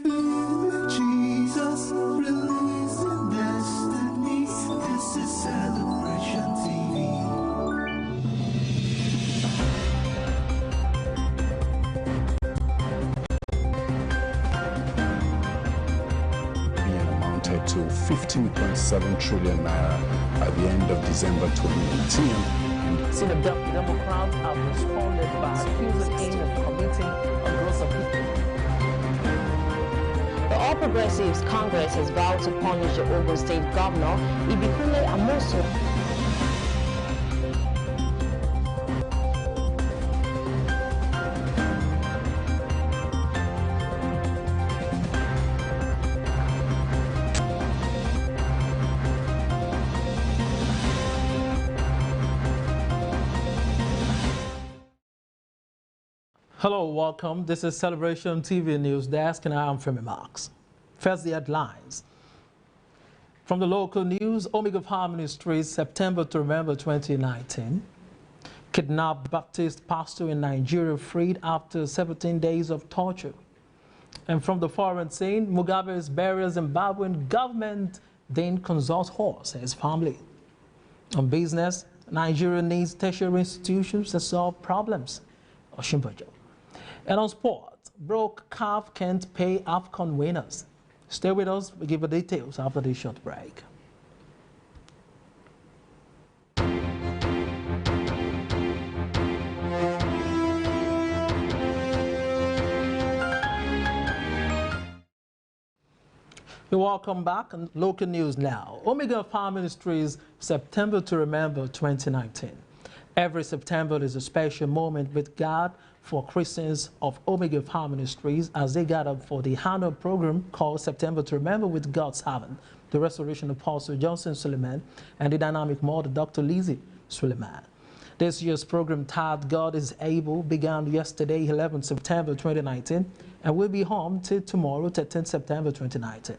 Jesus, releasing destinies. This is Celebration TV. Being amounted to 15.7 trillion naira at the end of December 2018. Senate Democrats have responded by accusing him of committing a gross offense. The All Progressives Congress has vowed to punish the Ogun State Governor, Ibikule Amosu. Hello, welcome. This is Celebration TV News Desk, and I am Femi Marks. First, the headlines. From the local news, Omega Power Ministries, September to Remember 2019. Kidnapped Baptist pastor in Nigeria freed after 17 days of torture. And from the foreign scene, Mugabe's burial Zimbabwean government then consults horse his family. On business, Nigeria needs tertiary institutions to solve problems. Oshimbojo. And on sport, broke calf can't pay AFCON winners. Stay with us, we'll give you details after this short break. Welcome back, and local news now. Omega Power Ministries, September to Remember 2019. Every September is a special moment with God for Christians of Omega Power Ministries as they gather for the annual program called September to Remember with God's Servant, the Restoration Apostle Johnson Suleiman, and the dynamic mother Dr. Lizzie Suleiman. This year's program, titled God is Able, began yesterday, 11 September 2019, and will be home till tomorrow, 13 September 2019.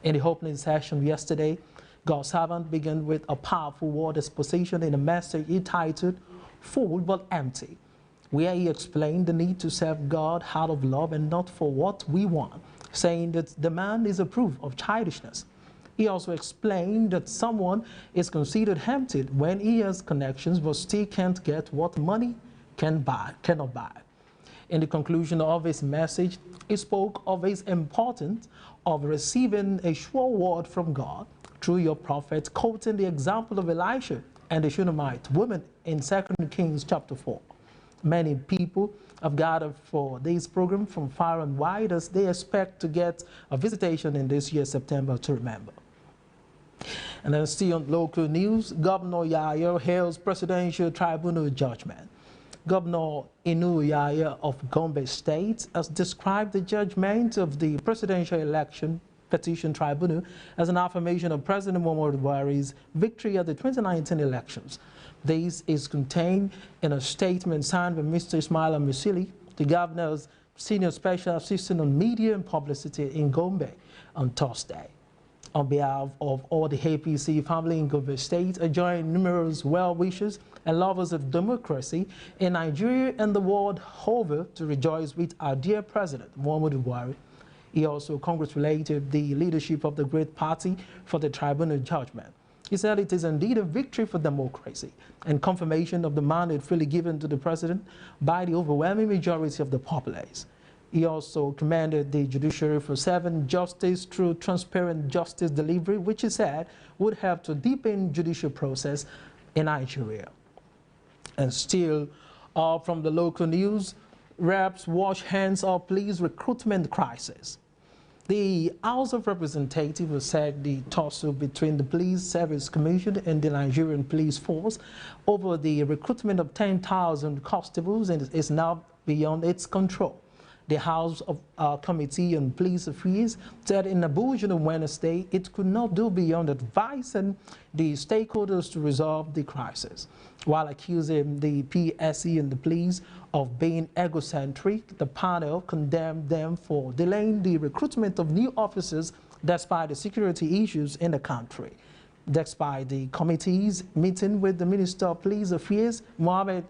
In the opening session yesterday, God's servant began with a powerful word exposition in a message entitled Full but Empty, where he explained the need to serve God out of love and not for what we want, saying that the man is a proof of childishness. He also explained that someone is considered empty when he has connections but still can't get what money cannot buy. In the conclusion of his message, he spoke of his importance of receiving a sure word from God through your prophet, quoting the example of Elisha and the Shunammite woman in 2 Kings chapter 4. Many people have gathered for this program from far and wide as they expect to get a visitation in this year's September to Remember. And then still on local news, Governor Yaya hails presidential tribunal judgment. Governor Inu Yaya of Gombe State has described the judgment of the presidential election petition tribunal as an affirmation of President Muhammadu Buhari's victory at the 2019 elections. This is contained in a statement signed by Mr. Ismaila Musili, the governor's senior special assistant on media and publicity in Gombe, on Thursday. On behalf of all the APC family in Gombe State, I join numerous well-wishers and lovers of democracy in Nigeria and the world over to rejoice with our dear President Muhammadu Buhari. He also congratulated the leadership of the great party for the tribunal judgment. He said it is indeed a victory for democracy and confirmation of the mandate freely given to the president by the overwhelming majority of the populace. He also commended the judiciary for serving justice through transparent justice delivery, which he said would help to deepen judicial process in Nigeria. And still, from the local news, reps wash hands of police recruitment crisis. The House of Representatives has said the tussle between the Police Service Commission and the Nigerian Police Force over the recruitment of 10,000 constables is now beyond its control. The House of Committee on Police Affairs said in Abuja on Wednesday it could not do beyond advising the stakeholders to resolve the crisis. While accusing the PSC and the police of being egocentric, the panel condemned them for delaying the recruitment of new officers despite the security issues in the country. Despite the committee's meeting with the Minister of Police Affairs, Mohammed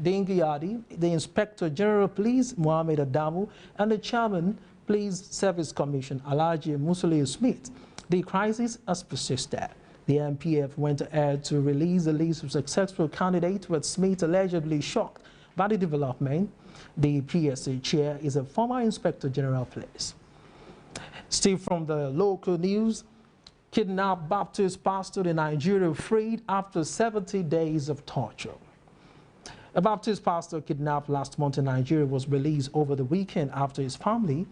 Dengiyadi, the Inspector General of Police, Mohammed Adamu, and the Chairman Police Service Commission Alhaji Musiliu Smith, the crisis has persisted. The MPF went ahead to release a list of successful candidates, with Smith allegedly shocked by the development. The PSA chair is a former Inspector General of Police. Still from the local news, kidnapped Baptist pastor in Nigeria freed after 70 days of torture. A Baptist pastor kidnapped last month in Nigeria was released over the weekend after his family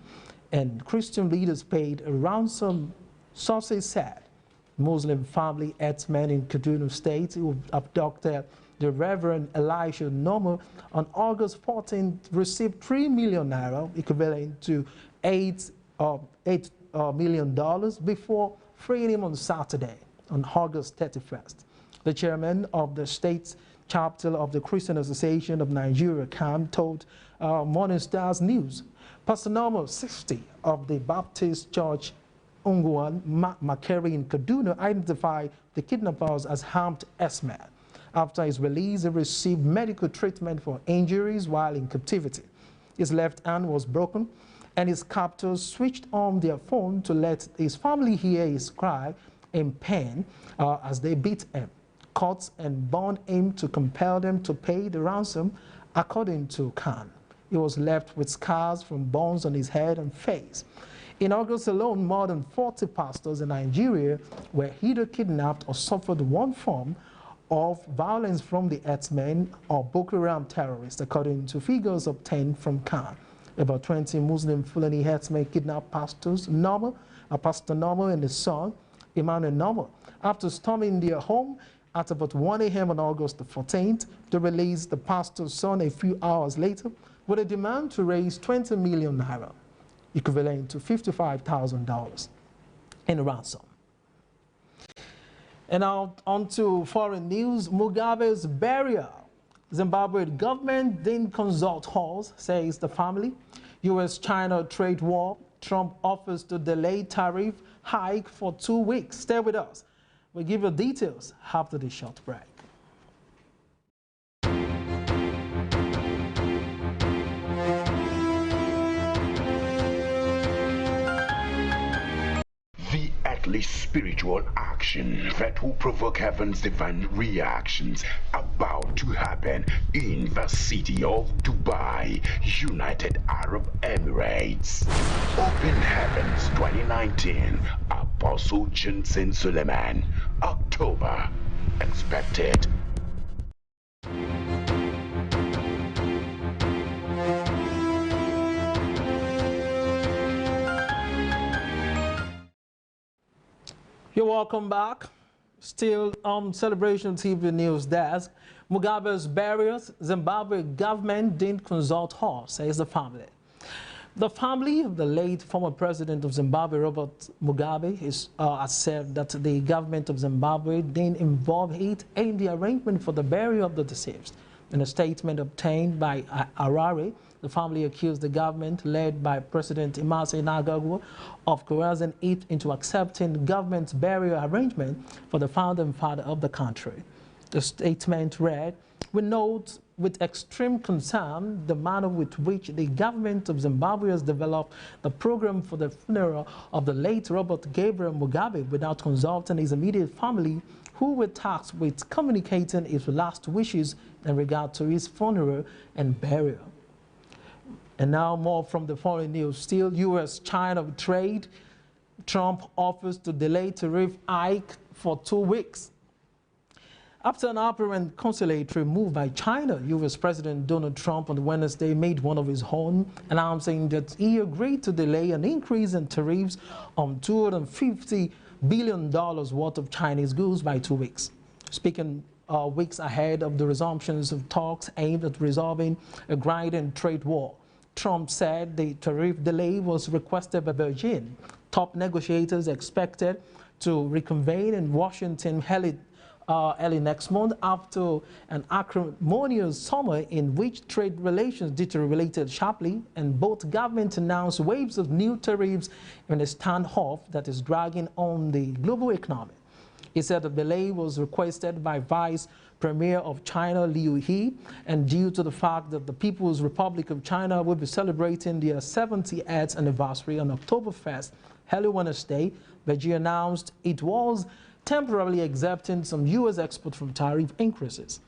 and Christian leaders paid a ransom. Sources said Muslim family herdsmen in Kaduna State who abducted the Reverend Elisha Nomo on August 14th received 3 million naira, equivalent to $8 million, before freeing him on Saturday, on August 31st. The chairman of the state's chapter of the Christian Association of Nigeria, CARMEL, told Morning Stars News, Pastor Nomo, 60, of the Baptist Church Ungwan Makeri in Kaduna, identified the kidnappers as armed herdsmen. After his release, he received medical treatment for injuries while in captivity. His left hand was broken, and his captors switched on their phone to let his family hear his cry in pain as they beat him, caught and bound him to compel them to pay the ransom, according to Khan. He was left with scars from burns on his head and face. In August alone, more than 40 pastors in Nigeria were either kidnapped or suffered one form of violence from the herdsmen or Boko Haram terrorists, according to figures obtained from Khan. About 20 Muslim Fulani herdsmen kidnapped pastors Nomo, Pastor Nomo and his son, Emmanuel Nomo, after storming their home at about 1 a.m. on August the 14th. They released the pastor's son a few hours later with a demand to raise 20 million naira, equivalent to $55,000 in ransom. And now on to foreign news. Mugabe's burial. Zimbabwe government didn't consult Halls, says the family. U.S. China trade war. Trump offers to delay tariff hike for 2 weeks. Stay with us. We'll give you details after the short break. The Atlas spiritual action that will provoke heaven's divine reactions about to happen in the city of Dubai, United Arab Emirates. Open Heavens 2019, Apostle Johnson Suleiman, October. Expected. You're welcome back. Still on Celebration TV News Desk. Mugabe's burial. Zimbabwe government didn't consult her, says the family. The family of the late former president of Zimbabwe, Robert Mugabe, has said that the government of Zimbabwe didn't involve it in the arrangement for the burial of the deceased. In a statement obtained by Harare, the family accused the government, led by President Emmerson Mnangagwa, of coercing it into accepting the government's burial arrangement for the founding father of the country. The statement read, "We note with extreme concern the manner with which the government of Zimbabwe has developed the program for the funeral of the late Robert Gabriel Mugabe without consulting his immediate family, who were tasked with communicating his last wishes in regard to his funeral and burial." And now more from the foreign news. Still U.S. China trade. Trump offers to delay tariff hike for 2 weeks. After an apparent conciliatory move by China, U.S. President Donald Trump on Wednesday made one of his own, announcing that he agreed to delay an increase in tariffs on $250 billion worth of Chinese goods by 2 weeks. Speaking weeks ahead of the resumptions of talks aimed at resolving a grinding trade war, Trump said the tariff delay was requested by Beijing. Top negotiators expected to reconvene in Washington early next month after an acrimonious summer in which trade relations deteriorated sharply, and both governments announced waves of new tariffs in a standoff that is dragging on the global economy. He said the delay was requested by Vice Premier of China, Liu He, and due to the fact that the People's Republic of China will be celebrating their 70th anniversary on October 1st, early Wednesday, Beijing announced it was temporarily exempting some U.S. export from tariff increases.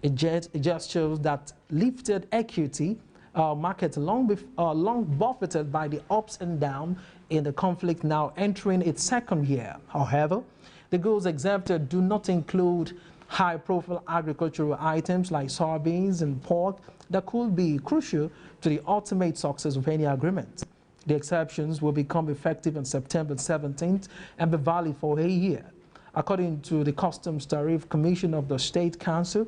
A gesture that lifted equity markets long buffeted by the ups and downs in the conflict now entering its second year. However, the goods exempted do not include high-profile agricultural items like soybeans and pork that could be crucial to the ultimate success of any agreement. The exceptions will become effective on September 17th and be valid for a year. According to the Customs Tariff Commission of the State Council,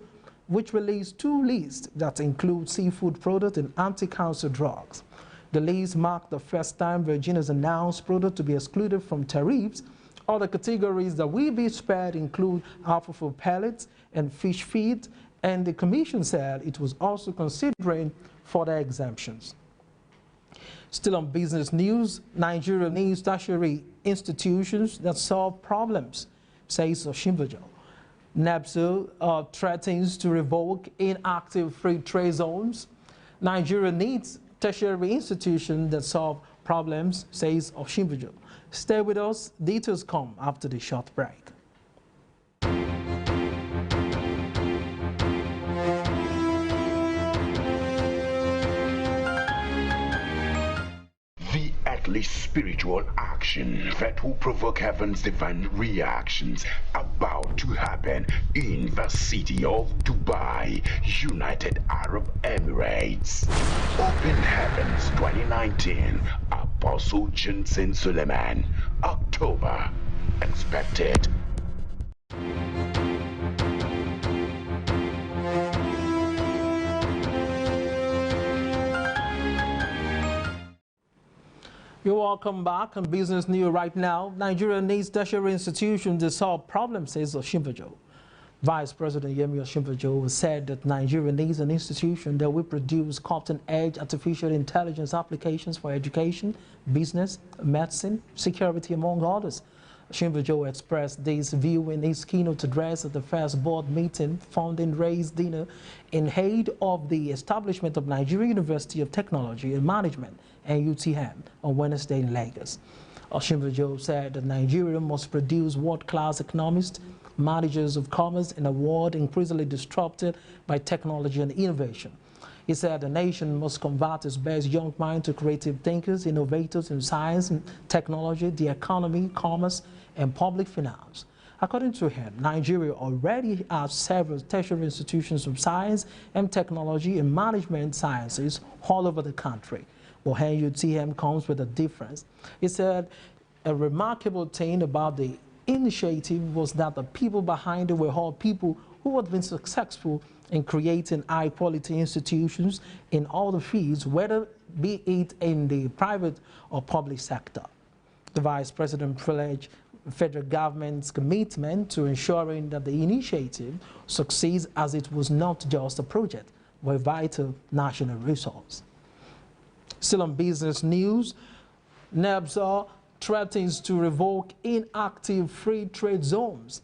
which released 2 lists that include seafood products and anti-cancer drugs. The list marked the first time Virginia's announced products to be excluded from tariffs. Other categories that will be spared include alfalfa pellets and fish feed, and the Commission said it was also considering further exemptions. Still on business news, Nigeria needs tertiary institutions that solve problems, says Osinbajo. NEPSO threatens to revoke inactive free trade zones. Nigeria needs tertiary institutions that solve problems, says Osinbajo. Stay with us. Details come after the short break. At least spiritual action that will provoke heaven's divine reactions about to happen in the city of Dubai, United Arab Emirates. Open Heavens 2019, Apostle Johnson Suleiman, October. Expected. You're welcome back on Business News right now. Nigeria needs tertiary institutions to solve problems, says Osinbajo. Vice President Yemi Osinbajo said that Nigeria needs an institution that will produce cutting-edge artificial intelligence applications for education, business, medicine, security, among others. Osinbajo expressed this view in his keynote address at the first board meeting funding raise dinner in aid of the establishment of Nigeria University of Technology and Management and UTM on Wednesday in Lagos. Osinbajo said that Nigeria must produce world-class economists, managers of commerce in a world increasingly disrupted by technology and innovation. He said the nation must convert its best young minds to creative thinkers, innovators in science and technology, the economy, commerce, and public finance. According to him, Nigeria already has several tertiary institutions of science and technology and management sciences all over the country. But UTM comes with a difference. He said a remarkable thing about the initiative was that the people behind it were all people who had been successful in creating high-quality institutions in all the fields, whether be it in the private or public sector. The Vice President pledged the federal government's commitment to ensuring that the initiative succeeds, as it was not just a project, but a vital national resource. Still on business news, NEPSO threatens to revoke inactive free trade zones.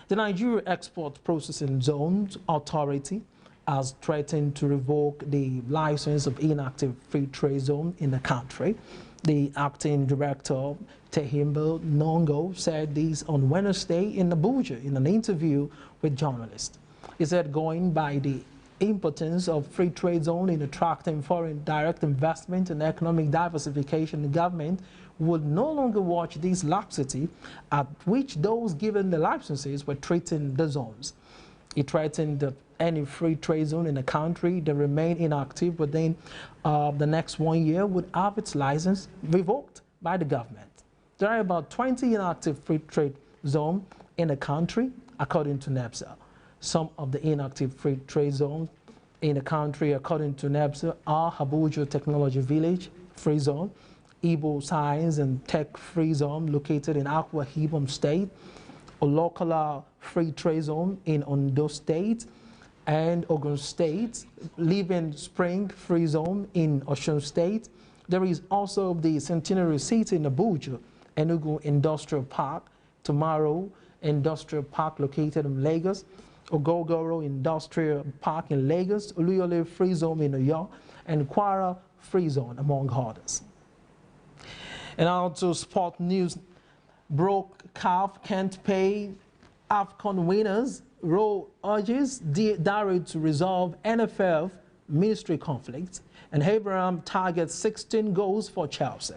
The Nigeria Export Processing Zones Authority has threatened to revoke the license of inactive free trade zone in the country. The acting director, Tehimbo Nongo, said this on Wednesday in Abuja in an interview with journalists. He said going by the importance of free trade zone in attracting foreign direct investment and economic diversification, the government would no longer watch this laxity at which those given the licenses were treating the zones. He threatened that any free trade zone in the country that remained inactive within the next 1 year would have its license revoked by the government. There are about 20 inactive free trade zones in the country, according to NEPSO. Some of the inactive free trade zones in the country, according to NEPSO, are Abuja Technology Village Free Zone, Igbo Science and Tech Free Zone located in Akwa Ibom State, Olokala Free Trade Zone in Ondo State, and Ogun State, Living Spring Free Zone in Osun State. There is also the Centenary City in Abuja, Enugu Industrial Park, Tomorrow Industrial Park located in Lagos, Ogogoro Industrial Park in Lagos, Oluyole Free Zone in New York, and Kwara Free Zone, among others. And now to sport news. Broke calf can't pay AFCON winners. Rowe urges Dare to resolve NFL ministry conflicts. And Abraham targets 16 goals for Chelsea.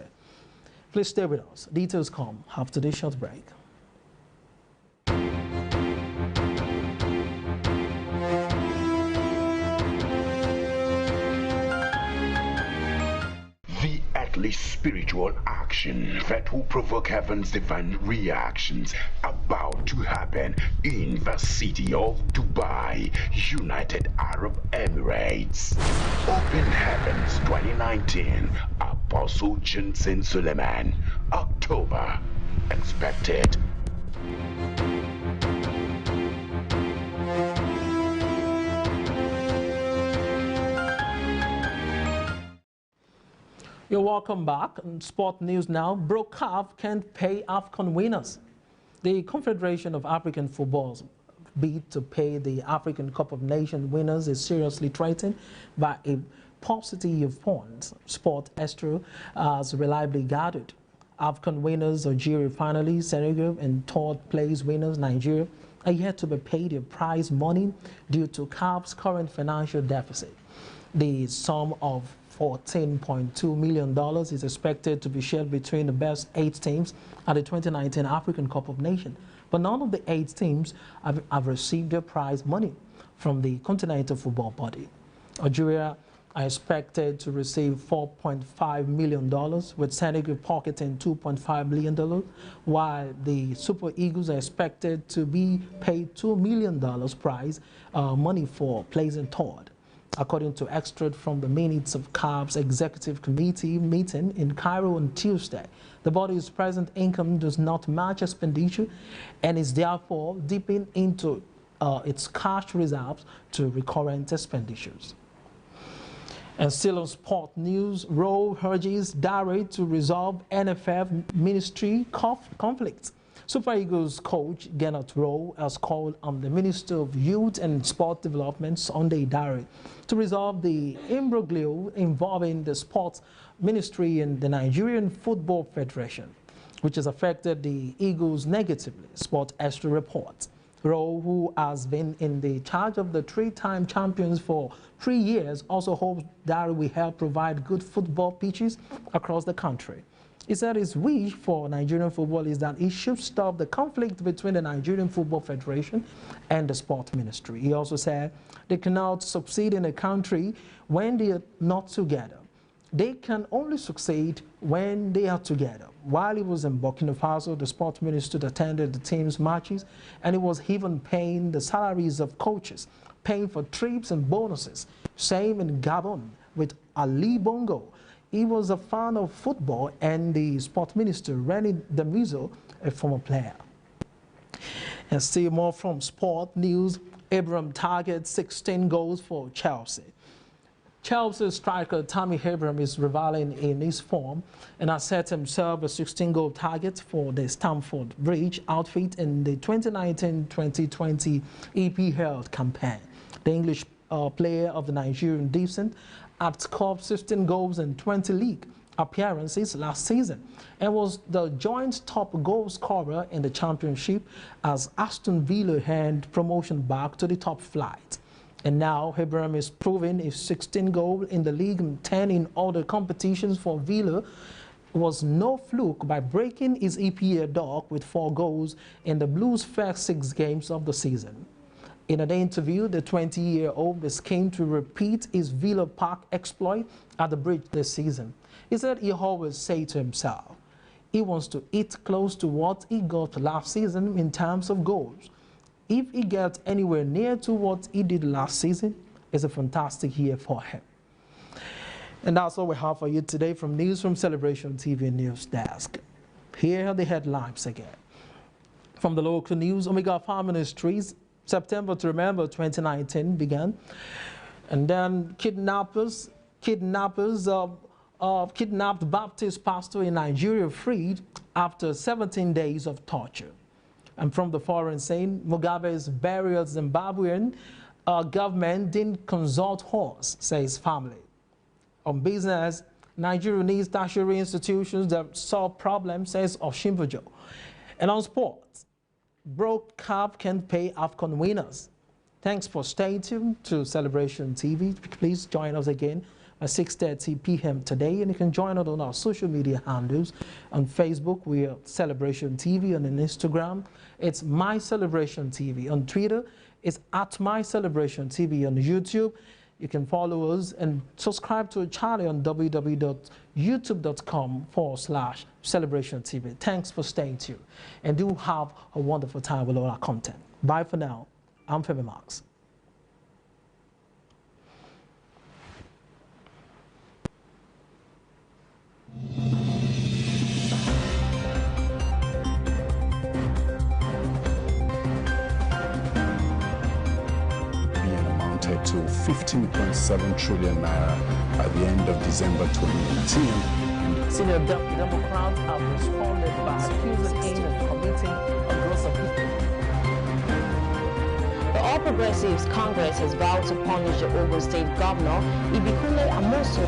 Please stay with us. Details come after this short break. The earthly spiritual action that will provoke heaven's divine reactions about to happen in the city of Dubai, United Arab Emirates. Open Heavens 2019, Apostle Johnson Suleiman, October. Expected. You're welcome back. Sport news now. Broke calf can't pay AFCON winners. The Confederation of African Football's bid to pay the African Cup of Nations winners is seriously threatened by a paucity of funds. Sport Extra has reliably gathered. AFCON winners Algeria finally, Senegal, and third place winners Nigeria are yet to be paid their prize money due to CAF's current financial deficit. The sum of $14.2 million is expected to be shared between the best 8 teams at the 2019 African Cup of Nations. But none of the 8 teams have received their prize money from the Continental football body. Algeria are expected to receive $4.5 million, with Senegal pocketing $2.5 million, while the Super Eagles are expected to be paid $2 million prize money for placing third. According to extract from the minutes of CAF's Executive Committee meeting in Cairo on Tuesday, the body's present income does not match expenditure and is therefore dipping into its cash reserves to recurrent expenditures. And still on sport news, Rowe urges Dare to resolve NFF ministry conflicts. Super Eagles coach Gennett Rowe has called on the Minister of Youth and Sport Development, Sunday Dare, to resolve the imbroglio involving the sports ministry and the Nigerian Football Federation, which has affected the Eagles negatively, Sport Extra reports. Rowe, who has been in the charge of the 3-time champions for 3 years, also hopes Dare will help provide good football pitches across the country. He said his wish for Nigerian football is that it should stop the conflict between the Nigerian Football Federation and the sport ministry. He also said they cannot succeed in a country when they are not together. They can only succeed when they are together. While he was in Burkina Faso, the sport minister attended the team's matches, and he was even paying the salaries of coaches, paying for trips and bonuses. Same in Gabon with Ali Bongo. He was a fan of football, and the sport minister, Rennie Demizo, a former player. And still more from sport news, Abraham targets 16 goals for Chelsea. Chelsea striker Tammy Abraham is reveling in his form and has set himself a 16-goal target for the Stamford Bridge outfit in the 2019-2020 EPL campaign. The English player of the Nigerian descent had scored 16 goals in 20 league appearances last season and was the joint top goal scorer in the championship as Aston Villa had promotion back to the top flight. And now Abraham is proving his 16 goal in the league and 10 in other competitions for Villa was no fluke by breaking his EPL dog with 4 goals in the Blues' first 6 games of the season. In an interview, the 20-year-old is keen to repeat his Villa Park exploit at the Bridge this season. He said he always says to himself, he wants to hit close to what he got last season in terms of goals. If he gets anywhere near to what he did last season, it's a fantastic year for him. And that's all we have for you today from News from Celebration TV News Desk. Here are the headlines again. From the local news, Omega Farm Ministries, September to Remember 2019 began, and then kidnapped Baptist pastor in Nigeria freed after 17 days of torture. And from the foreign scene, Mugabe's burial Zimbabwean government didn't consult horse, says family. On business, Nigeria needs tertiary institutions that solve problems, says Oshimbojo. And on sports, broke cab can pay AFCON winners. Thanks for staying tuned to Celebration TV. Please join us again at 6:30 p.m. today, and you can join us on our social media handles. On Facebook, we are Celebration TV, and on Instagram, it's My Celebration TV. On Twitter, it's @MyCelebration TV. On YouTube, you can follow us and subscribe to our channel on www.youtube.com/Celebration TV. Thanks for staying tuned, and do have a wonderful time with all our content. Bye for now. I'm Femi Marks. To 15.7 trillion naira at the end of December 2019. Senior Democrats have responded by accusing him of committing a gross offense. The All Progressives Congress has vowed to punish the Ogun State Governor, Ibikule Amosu.